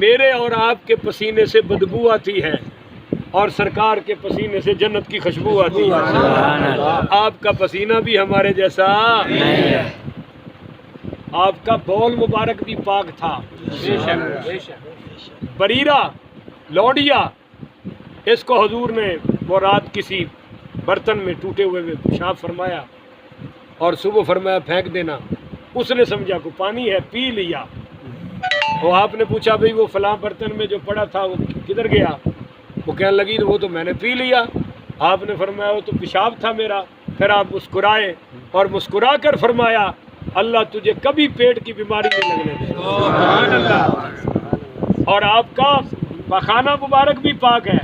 میرے اور آپ کے پسینے سے بدبو آتی ہے اور سرکار کے پسینے سے جنت کی خوشبو آتی ہے۔ آپ کا پسینہ بھی ہمارے جیسا نہیں ہے، آپ کا بول مبارک بھی پاک تھا۔ بریرہ لوڈیا، اس کو حضور نے وہ رات کسی برتن میں ٹوٹے ہوئے میں پیشاب فرمایا اور صبح فرمایا پھینک دینا، اس نے سمجھا کو پانی ہے، پی لیا۔ وہ آپ نے پوچھا بھئی وہ فلاں برتن میں جو پڑا تھا وہ کدھر گیا؟ وہ کہنے لگی وہ تو میں نے پی لیا۔ آپ نے فرمایا وہ تو پیشاب تھا میرا۔ پھر آپ مسکرائے اور مسکرا کر فرمایا اللہ تجھے کبھی پیٹ کی بیماری نہیں لگنے دے۔ سبحان اللہ۔ اور آپ کا پاخانہ مبارک بھی پاک ہے۔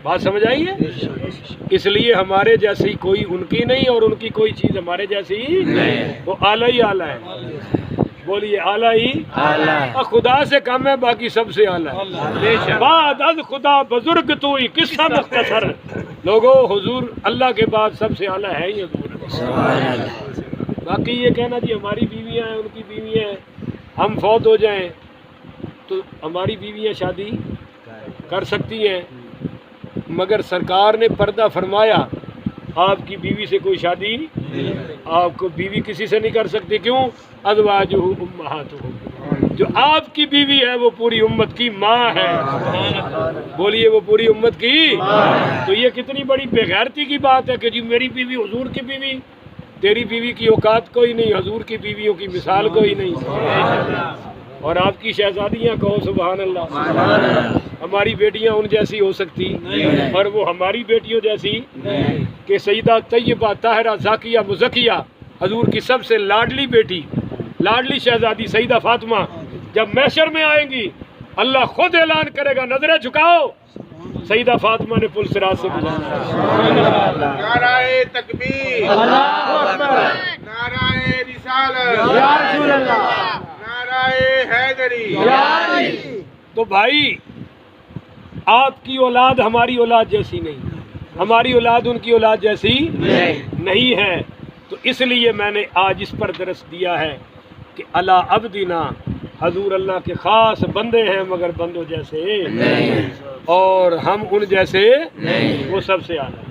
بات سمجھ آئی ہے؟ اس لیے ہمارے جیسی کوئی ان کی نہیں اور ان کی کوئی چیز ہمارے جیسی نہیں، وہ اعلیٰ ہی اعلیٰ ہے۔ بولیے اعلیٰ ہی اعلیٰ، خدا سے کم ہے، باقی سب سے اعلیٰ ہے۔ بعد از خدا بزرگ تو ہی قصہ مختصر، لوگوں حضور اللہ کے بعد سب سے اعلیٰ ہے ہی حضور۔ باقی یہ کہنا جی ہماری بیویاں ہیں ان کی بیویاں ہیں، ہم فوت ہو جائیں تو ہماری بیویاں شادی کر سکتی ہیں، مگر سرکار نے پردہ فرمایا آپ کی بیوی سے کوئی شادی، آپ کو بیوی کسی سے نہیں کر سکتی۔ کیوں؟ ازواجہ امہاتہم، جو آپ کی بیوی ہے وہ پوری امت کی ماں ہے۔ بولیے وہ پوری امت کی۔ تو یہ کتنی بڑی بے غیرتی کی بات ہے کہ جی میری بیوی حضور کی بیوی، تیری بیوی کی اوقات کوئی نہیں، حضور کی بیویوں کی مثال کوئی نہیں۔ اور آپ کی شہزادیاں کہو سبحان اللہ، ہماری بیٹیاں ان جیسی ہو سکتی اور وہ ہماری بیٹیوں جیسی کہ سیدہ طیبہ طاہرہ زاکیہ مزکیہ حضور کی سب سے لاڈلی بیٹی، لاڈلی شہزادی سیدہ فاطمہ جب محشر میں آئیں گی اللہ خود اعلان کرے گا نظریں جھکاؤ، سیدہ فاطمہ نے پل صراط سے گزرنا۔ نعرہ تکبیر، اللہ اکبر، نعرہ رسالت، یا رسول اللہ، نعرہ حیدری۔ یا علی۔ تو بھائی آپ کی اولاد ہماری اولاد جیسی نہیں، ہماری اولاد ان کی اولاد جیسی نہیں ہے۔ تو اس لیے میں نے آج اس پر درس دیا ہے کہ الا عبدنا، حضور اللہ کے خاص بندے ہیں مگر بندوں جیسے نہیں، اور ہم ان جیسے نہیں، وہ سب سے اعلیٰ۔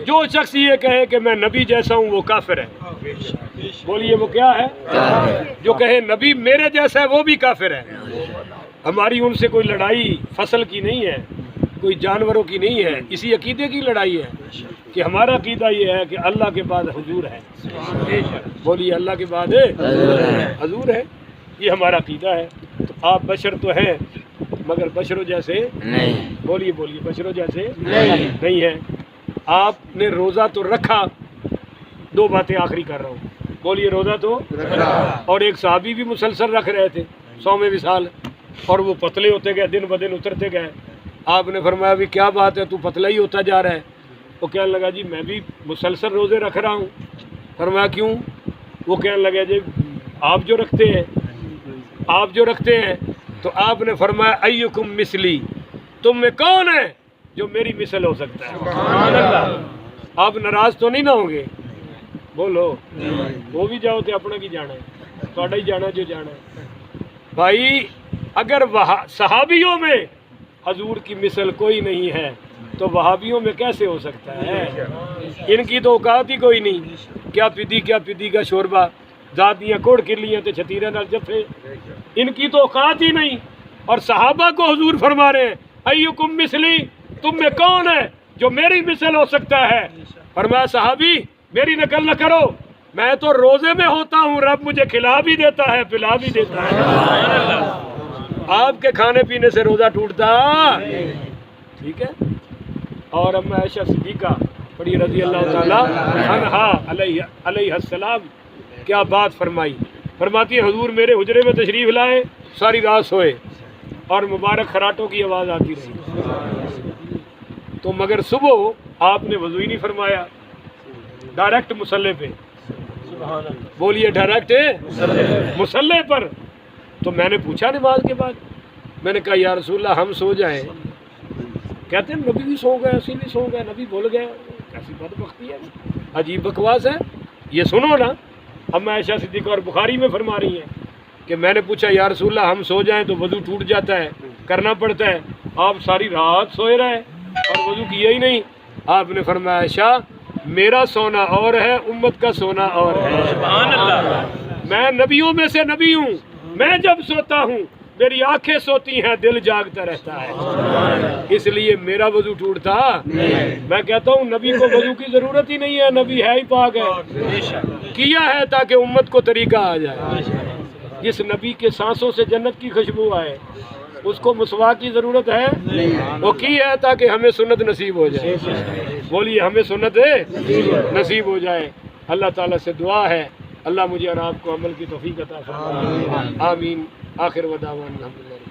جو شخص یہ کہے کہ میں نبی جیسا ہوں وہ کافر ہے۔ بولیے وہ کیا ہے؟ جو کہے نبی میرے جیسا ہے وہ بھی کافر ہے۔ ہماری ان سے کوئی لڑائی فصل کی نہیں ہے، کوئی جانوروں کی نہیں ہے، اسی عقیدے کی لڑائی ہے کہ ہمارا عقیدہ یہ ہے کہ اللہ کے بعد حضور ہے۔ بولیے اللہ کے بعد حضور ہے، یہ ہمارا عقیدہ ہے۔ تو آپ بشر تو ہیں مگر بشروں جیسے نہیں۔ بولیے بولیے بشروں جیسے نہیں ہے۔ آپ نے روزہ تو رکھا، دو باتیں آخری کر رہا ہوں، بولیے روزہ تو رکھا، اور ایک صحابی بھی مسلسل رکھ رہے تھے 100 وصال، اور وہ پتلے ہوتے گئے، دن بدن اترتے گئے۔ آپ نے فرمایا بھی کیا بات ہے تو پتلا ہی ہوتا جا رہا ہے؟ وہ کہنے لگا جی میں بھی مسلسل روزے رکھ رہا ہوں۔ فرمایا کیوں؟ وہ کہنے لگا جی آپ جو رکھتے ہیں تو آپ نے فرمایا ایکم مثلی، تم میں کون ہے جو میری مثل ہو سکتا ہے؟ سبحان اللہ۔ آپ ناراض تو نہیں نہ ہوں گے؟ بولو وہ بھی جاؤ تو اپنا کی جانا ہے، تھوڑا ہی جانا جو جانا ہے۔ بھائی اگر صحابیوں میں حضور کی مثل کوئی نہیں ہے تو وہابیوں میں کیسے ہو سکتا ہے؟ ان کی تو اوقات ہی کوئی نہیں، کیا پدی کا شوربہ، زادیاں کوڑ کرلیاں تے چھتیرے نال جفے، ان کی تو اوقات ہی نہیں۔ اور صحابہ کو حضور فرما رہے ہیں ایکم مثلی، تم میں کون ہے جو میری مثل ہو سکتا ہے؟ فرمایا صحابی میری نقل نہ کرو، میں تو روزے میں ہوتا ہوں، رب مجھے کھلا بھی دیتا ہے پلا بھی دیتا ہے۔ آپ کے کھانے پینے سے روزہ ٹوٹتا؟ ٹھیک ہے۔ اور اما عائشہ صدیقہ بڑی رضی اللہ تعالیٰ عنہا علیہ السلام کیا بات فرمائی، فرماتی ہے حضور میرے حجرے میں تشریف لائے، ساری رات سوئے اور مبارک خراٹوں کی آواز آتی رہی، تو مگر صبح آپ نے وضو ہی نہیں فرمایا، ڈائریکٹ مصلی پہ۔ بولیے ڈائریکٹ مصلی پر۔ تو میں نے پوچھا نماز کے بعد، میں نے کہا یا رسول اللہ ہم سو جائیں، کہتے ہیں نبی بھی سو گئے، اسی بھی سو گئے، نبی بھول گئے، کیسی بدبختی ہے، عجیب بکواس ہے، یہ سنو نا۔ اب عائشہ صدیقہ اور بخاری میں فرما رہی ہیں کہ میں نے پوچھا یا رسول اللہ ہم سو جائیں تو وضو ٹوٹ جاتا ہے، کرنا پڑتا ہے، آپ ساری رات سوئے رہے اور وضو کیا ہی نہیں۔ آپ نے فرمایا شاہ میرا سونا اور ہے، امت کا سونا اور ہے۔ سبحان اللہ۔ میں نبیوں میں سے نبی ہوں، میں جب سوتا ہوں میری آنکھیں سوتی ہیں، دل جاگتا رہتا ہے، اس لیے میرا وضو ٹوٹتا میں کہتا ہوں نبی کو وضو کی ضرورت ہی نہیں ہے، نبی ہے ہی پاک ہے، کیا ہے تاکہ امت کو طریقہ آ جائے۔ جس نبی کے سانسوں سے جنت کی خوشبو آئے اس کو مسواک کی ضرورت ہے، وہ کی ہے تاکہ ہمیں سنت نصیب ہو جائے۔ بولیے ہمیں سنت نصیب ہو جائے۔ اللہ تعالیٰ سے دعا ہے اللہ مجھے اور آپ کو عمل کی توفیق عطا فرمائے، آمین۔ آخر وداعاً الحمدللہ۔